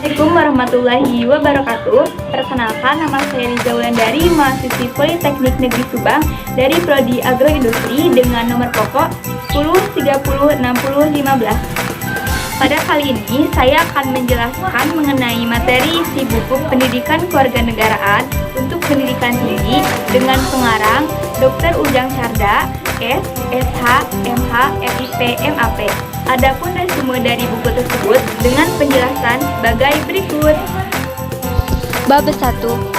Assalamualaikum warahmatullahi wabarakatuh. Perkenalkan, nama saya Riza Wulandari, mahasiswi Politeknik Negeri Subang dari Prodi Agroindustri dengan nomor pokok 10306015. Pada kali ini, saya akan menjelaskan mengenai materi isi buku Pendidikan Kewarganegaraan untuk Pendidikan Tinggi dengan pengarang Dr. Ujang Carda, S, SH, MH, FIP, MAP. Adapun resume dari buku tersebut dengan penjelasan sebagai berikut. Bab 1.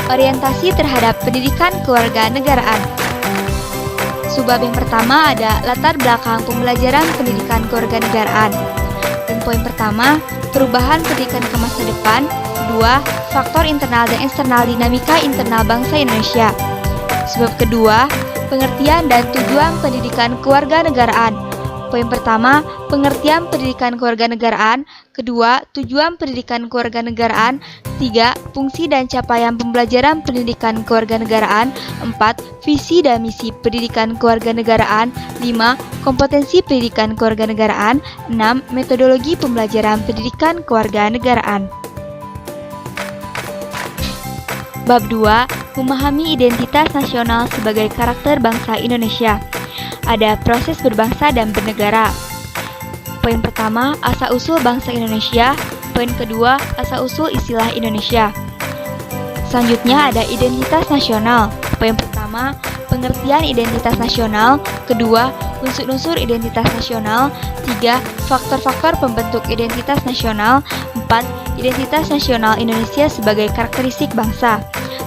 Orientasi terhadap pendidikan kewarganegaraan. Subbab yang pertama ada latar belakang pembelajaran pendidikan kewarganegaraan. Dan poin pertama, perubahan pendidikan ke masa depan. 2. Faktor internal dan eksternal dinamika internal bangsa Indonesia. Subbab kedua, pengertian dan tujuan pendidikan kewarganegaraan. Poin pertama, pengertian pendidikan kewarganegaraan. Kedua, tujuan pendidikan kewarganegaraan. 3. Fungsi dan capaian pembelajaran pendidikan kewarganegaraan. 4. Visi dan misi pendidikan kewarganegaraan. 5. Kompetensi pendidikan kewarganegaraan. 6. Metodologi pembelajaran pendidikan kewarganegaraan. Bab 2. Memahami identitas nasional sebagai karakter bangsa Indonesia. Ada proses berbangsa dan bernegara. Poin pertama, asal-usul bangsa Indonesia. Poin kedua, asal-usul istilah Indonesia. Selanjutnya ada identitas nasional. Poin pertama, pengertian identitas nasional. Kedua, unsur-unsur identitas nasional. 3. Faktor-faktor pembentuk identitas nasional. 4. Identitas nasional Indonesia sebagai karakteristik bangsa.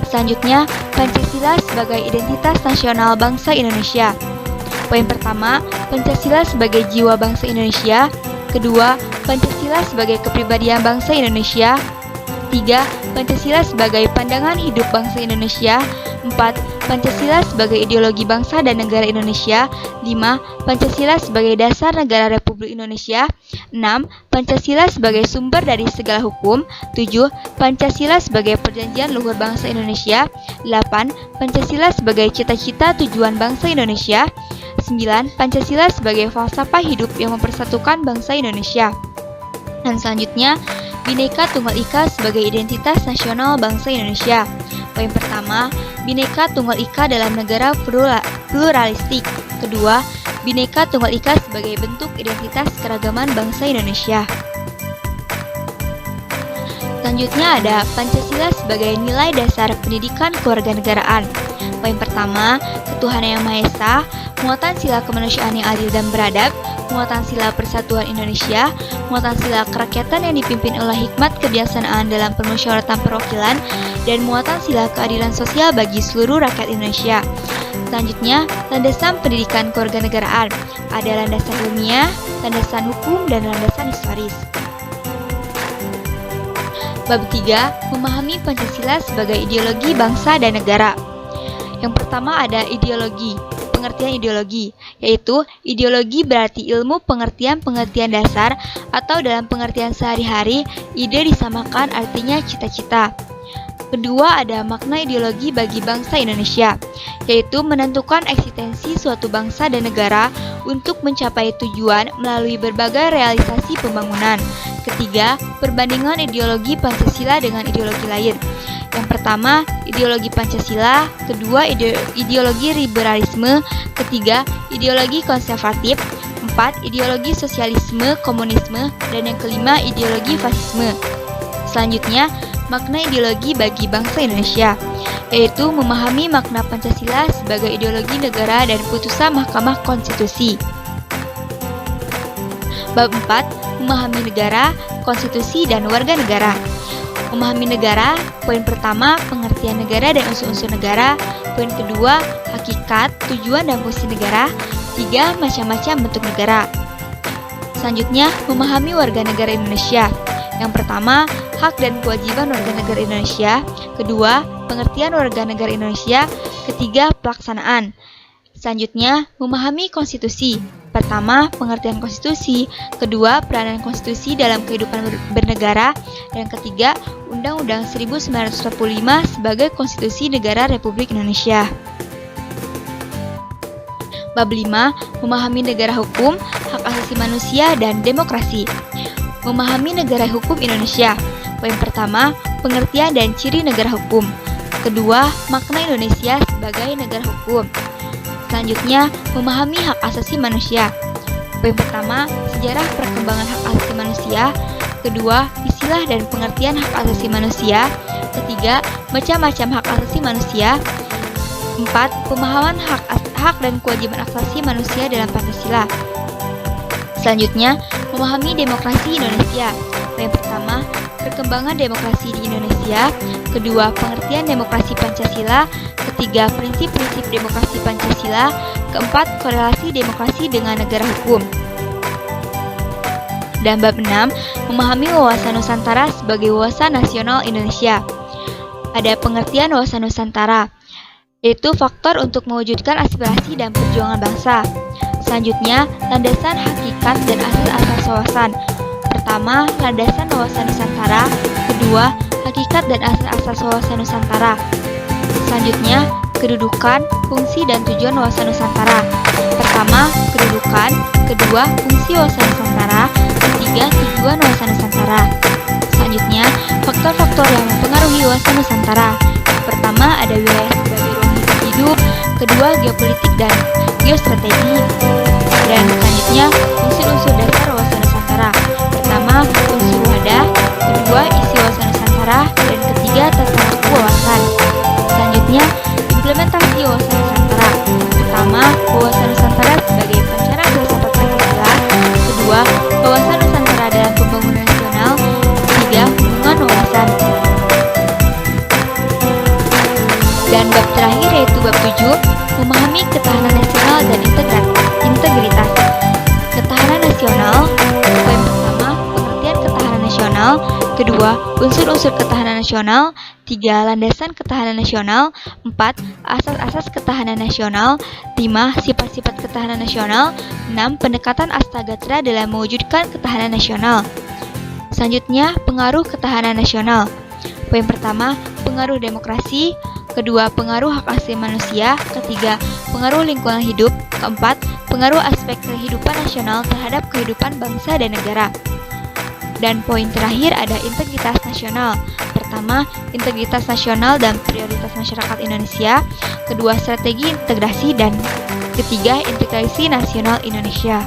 Selanjutnya, Pancasila sebagai identitas nasional bangsa Indonesia. Poin pertama, Pancasila sebagai jiwa bangsa Indonesia. Kedua, Pancasila sebagai kepribadian bangsa Indonesia. 3. Pancasila sebagai pandangan hidup bangsa Indonesia. 4. Pancasila sebagai ideologi bangsa dan negara Indonesia. 5. Pancasila sebagai dasar negara Republik Indonesia. 6. Pancasila sebagai sumber dari segala hukum. 7. Pancasila sebagai perjanjian luhur bangsa Indonesia. 8. Pancasila sebagai cita-cita tujuan bangsa Indonesia. 9. Pancasila sebagai falsafah hidup yang mempersatukan bangsa Indonesia. Dan selanjutnya, Bhinneka Tunggal Ika sebagai identitas nasional bangsa Indonesia. Poin pertama, Bhinneka Tunggal Ika dalam negara pluralistik. Kedua, Bhinneka Tunggal Ika sebagai bentuk identitas keragaman bangsa Indonesia. Selanjutnya ada Pancasila sebagai nilai dasar pendidikan kewarganegaraan. Poin pertama, ketuhanan yang Maha Esa, muatan sila kemanusiaan yang adil dan beradab, muatan sila persatuan Indonesia, muatan sila kerakyatan yang dipimpin oleh hikmat kebijaksanaan dalam permusyawaratan perwakilan, dan muatan sila keadilan sosial bagi seluruh rakyat Indonesia. Selanjutnya, landasan pendidikan kewarganegaraan. Ada landasan ilmiah, landasan hukum, dan landasan historis. Bab 3. Memahami Pancasila sebagai ideologi bangsa dan negara. Yang pertama ada ideologi. Pengertian ideologi, yaitu ideologi berarti ilmu pengertian dasar atau dalam pengertian sehari-hari, ide disamakan artinya cita-cita. Kedua ada makna ideologi bagi bangsa Indonesia, yaitu menentukan eksistensi suatu bangsa dan negara untuk mencapai tujuan melalui berbagai realisasi pembangunan. Ketiga, perbandingan ideologi Pancasila dengan ideologi lain. Yang pertama, ideologi Pancasila. Kedua, ideologi liberalisme. Ketiga, ideologi konservatif. 4. Ideologi sosialisme, komunisme. Dan yang kelima, ideologi fasisme. Selanjutnya, makna ideologi bagi bangsa Indonesia, yaitu memahami makna Pancasila sebagai ideologi negara dan putusan Mahkamah Konstitusi. Bab 4. Memahami negara, konstitusi, dan warga negara. Memahami negara, poin pertama, pengertian negara dan unsur-unsur negara. Poin kedua, hakikat, tujuan dan fungsi negara. 3. Macam-macam bentuk negara. Selanjutnya, memahami warga negara Indonesia. Yang pertama, hak dan kewajiban warga negara Indonesia. Kedua, pengertian warga negara Indonesia. Ketiga, pelaksanaan. Selanjutnya, memahami konstitusi. Pertama, pengertian konstitusi. Kedua, peranan konstitusi dalam kehidupan bernegara. Dan ketiga, Undang-Undang 1945 sebagai Konstitusi Negara Republik Indonesia. Bab 5. Memahami negara hukum, hak asasi manusia, dan demokrasi. Memahami negara hukum Indonesia. Poin pertama, pengertian dan ciri negara hukum. Kedua, makna Indonesia sebagai negara hukum. Selanjutnya, memahami hak asasi manusia. Poin pertama, sejarah perkembangan hak asasi manusia. Kedua, istilah dan pengertian hak asasi manusia. Ketiga, macam-macam hak asasi manusia. 4. Pemahaman hak dan kewajiban asasi manusia dalam Pancasila. Selanjutnya, memahami demokrasi Indonesia. Poin pertama, perkembangan demokrasi di Indonesia. Kedua, pengertian demokrasi Pancasila. Ketiga, prinsip-prinsip demokrasi Pancasila. Keempat, korelasi demokrasi dengan negara hukum. Dan bab 6, memahami wawasan Nusantara sebagai wawasan nasional Indonesia. Ada pengertian wawasan Nusantara, yaitu faktor untuk mewujudkan aspirasi dan perjuangan bangsa. Selanjutnya, landasan hakikat dan asas-asas wawasan. Pertama, landasan wawasan Nusantara. Kedua, hakikat dan asas-asas wawasan Nusantara. Selanjutnya, kedudukan, fungsi, dan tujuan wawasan Nusantara. Pertama, kedudukan. Kedua, fungsi wawasan Nusantara. Ketiga, tujuan wawasan Nusantara. Selanjutnya, faktor-faktor yang mempengaruhi wawasan Nusantara. Pertama, ada wilayah sebagai ruang hidup. Kedua, geopolitik dan geostrategi. Dan selanjutnya, unsur-unsur dasar wawasan Nusantara. Pertama, unsur wadah. Kedua, isi wawasan Nusantara. Dan ketiga, tata laku wawasan. Selanjutnya, implementasi wawasan Nusantara. Pertama, wawasan Nusantara sebagai pancaran filsafat Pancasila. Kedua, wawasan Nusantara dalam pembangunan nasional. Ketiga, hubungan wawasan. Dan bab terakhir yaitu bab 7, memahami ketahanan nasional dan integritas. Ketahanan nasional. Poin pertama, pengertian ketahanan nasional. Kedua, unsur-unsur ketahanan nasional. 3. Landasan ketahanan nasional. 4. Asas-asas ketahanan nasional. 5. Sifat-sifat ketahanan nasional. 6. Pendekatan Astagatra dalam mewujudkan ketahanan nasional. Selanjutnya, pengaruh ketahanan nasional. Poin pertama, pengaruh demokrasi. Kedua, pengaruh hak asasi manusia. Ketiga, pengaruh lingkungan hidup. Keempat, pengaruh aspek kehidupan nasional terhadap kehidupan bangsa dan negara. Dan poin terakhir ada integritas nasional. Pertama, integritas nasional dan prioritas masyarakat Indonesia. Kedua, strategi integrasi. Dan ketiga, integrasi nasional Indonesia.